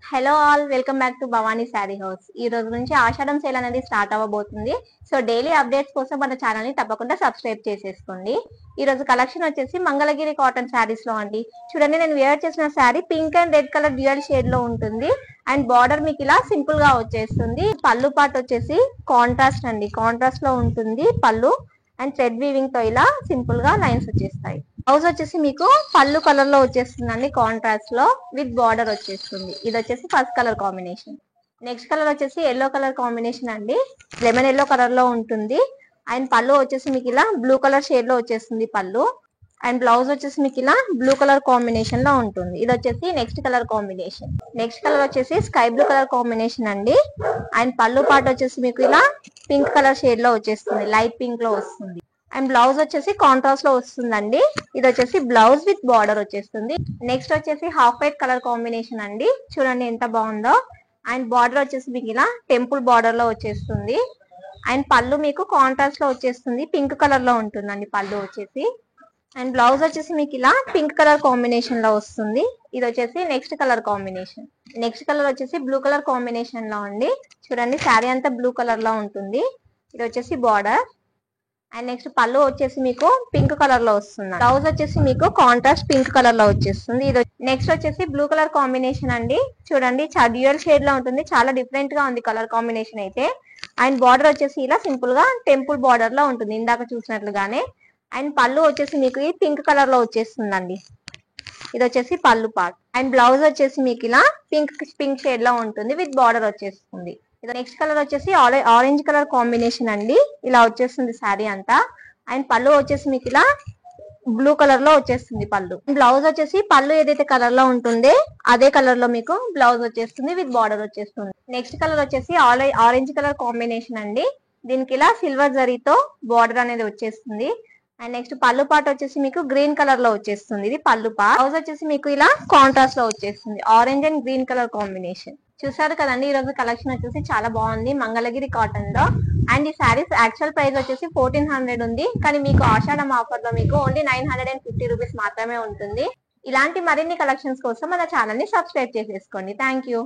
Hello all, welcome back to Bhavani sari house. ఈ రోజు నుంచి ఆషాఢం సేల్ అనేది స్టార్ట్ అవ్వబోతుంది. సో డైలీ అప్డేట్స్ కోసం మన ఛానల్ ని తప్పకుండా సబ్స్క్రైబ్ చేసేసుకోండి. ఈ రోజు కలెక్షన్ వచ్చేసి మంగళగిరి కాటన్ శారీస్ లో అండి. చూడండి, నేను వేర్ చేసిన sari pink and red colour dual shade లో ఉంటుంది. అండ్ బార్డర్ మీకు ఇలా సింపుల్ గా వచ్చేస్తుంది. పళ్ళు పార్ట్ వచ్చేసి కాంట్రాస్ట్ అండి, కాంట్రాస్ట్ లో ఉంటుంది పళ్ళు. అండ్ థ్రెడ్ వీవింగ్ తో ఇలా సింపుల్ గా లైన్స్ వచ్చేస్తాయి. బ్లౌజ్ వచ్చేసి మీకు పళ్ళు కలర్ లో వచ్చేస్తుందండి, కాంట్రాస్ట్ లో విత్ బార్డర్ వచ్చేస్తుంది. ఇది వచ్చేసి first colour combination. Next colour వచ్చేసి ఎల్లో కలర్ కాంబినేషన్ అండి, లెమన్ ఎల్లో కలర్ లో ఉంటుంది. అండ్ పళ్ళు వచ్చేసి మీకు ఇలా బ్లూ కలర్ షేడ్ లో వచ్చేస్తుంది పళ్ళు. అండ్ బ్లౌజ్ వచ్చేసి మీకు ఇలా బ్లూ కలర్ కాంబినేషన్ లో ఉంటుంది. ఇది వచ్చేసి next colour combination. Next colour వచ్చేసి స్కై బ్లూ కలర్ కాంబినేషన్ అండి. అండ్ పళ్ళు పార్ట్ వచ్చేసి మీకు ఇలా పింక్ కలర్ షేడ్ లో వచ్చేస్తుంది, లైట్ పింక్ లో వస్తుంది. అండ్ బ్లౌజ్ వచ్చేసి కాంట్రాస్ట్ లో వస్తుందండి. ఇది వచ్చేసి బ్లౌజ్ విత్ బార్డర్ వచ్చేస్తుంది. నెక్స్ట్ వచ్చేసి హాఫ్ వైట్ కలర్ కాంబినేషన్ అండి, చూడండి ఎంత బాగుందో. అండ్ బార్డర్ వచ్చేసి మీకు ఇలా టెంపుల్ బార్డర్ లో వచ్చేస్తుంది. అండ్ పళ్ళు మీకు కాంట్రాస్ట్ లో వచ్చేస్తుంది, పింక్ కలర్ లో ఉంటుందండి పళ్ళు వచ్చేసి. అండ్ బ్లౌజ్ వచ్చేసి మీకు ఇలా పింక్ కలర్ కాంబినేషన్ లో వస్తుంది. ఇది వచ్చేసి next colour combination. Next colour వచ్చేసి బ్లూ కలర్ కాంబినేషన్ లో అండి, చూడండి శారీ అంతా బ్లూ కలర్ లో ఉంటుంది. ఇది వచ్చేసి బార్డర్. అండ్ నెక్స్ట్ పళ్ళు వచ్చేసి మీకు పింక్ కలర్ లో వస్తుంది. బ్లౌజ్ వచ్చేసి మీకు కాంట్రాస్ట్ పింక్ కలర్ లో వచ్చేస్తుంది. ఇది నెక్స్ట్ వచ్చేసి బ్లూ కలర్ కాంబినేషన్ అండి, చూడండి డ్యూయల్ షేడ్ లో ఉంటుంది, చాలా డిఫరెంట్ గా ఉంది కలర్ కాంబినేషన్ అయితే. అండ్ బార్డర్ వచ్చేసి ఇలా సింపుల్ గా టెంపుల్ బార్డర్ లో ఉంటుంది ఇందాక చూసినట్లుగానే. అండ్ పళ్ళు వచ్చేసి మీకు ఈ పింక్ కలర్ లో వచ్చేస్తుందండి. ఇది వచ్చేసి పళ్ళు పార్ట్. అండ్ బ్లౌజ్ వచ్చేసి మీకు ఇలా పింక్ షేడ్ లో ఉంటుంది విత్ బార్డర్ వచ్చేస్తుంది. ఇది నెక్స్ట్ కలర్ వచ్చేసి ఆరెంజ్ కలర్ కాంబినేషన్ అండి, ఇలా వచ్చేస్తుంది శారీ అంతా. అండ్ పళ్ళు వచ్చేసి మీకు ఇలా బ్లూ కలర్ లో వచ్చేస్తుంది పళ్ళు. బ్లౌజ్ వచ్చేసి పళ్ళు ఏదైతే కలర్ లో ఉంటుందో అదే కలర్ లో మీకు బ్లౌజ్ వచ్చేస్తుంది విత్ బార్డర్ వచ్చేస్తుంది. నెక్స్ట్ కలర్ వచ్చేసి ఆరెంజ్ కలర్ కాంబినేషన్ అండి, దీనికి ఇలా సిల్వర్ జరీతో బార్డర్ అనేది వచ్చేస్తుంది. అండ్ నెక్స్ట్ పళ్ళు పార్ట్ వచ్చేసి మీకు గ్రీన్ కలర్ లో వచ్చేస్తుంది, ఇది పళ్ళు పార్ట్. బ్లౌజ్ వచ్చేసి మీకు ఇలా కాంట్రాస్ట్ లో వచ్చేస్తుంది, orange and green colour combination. చూసారు కదండి, ఈ రోజు కలెక్షన్ వచ్చేసి చాలా బాగుంది మంగళగిరి కాటన్ లో. అండ్ ఈ శారీస్ యాక్చువల్ ప్రైస్ వచ్చేసి 1400 ఉంది, కానీ మీకు ఆషాఢం ఆఫర్ లో మీకు ఓన్లీ 950 రూపీస్ మాత్రమే ఉంటుంది. ఇలాంటి మరిన్ని కలెక్షన్స్ కోసం మన ఛానల్ ని సబ్స్క్రైబ్ చేసేసుకోండి. Thank you.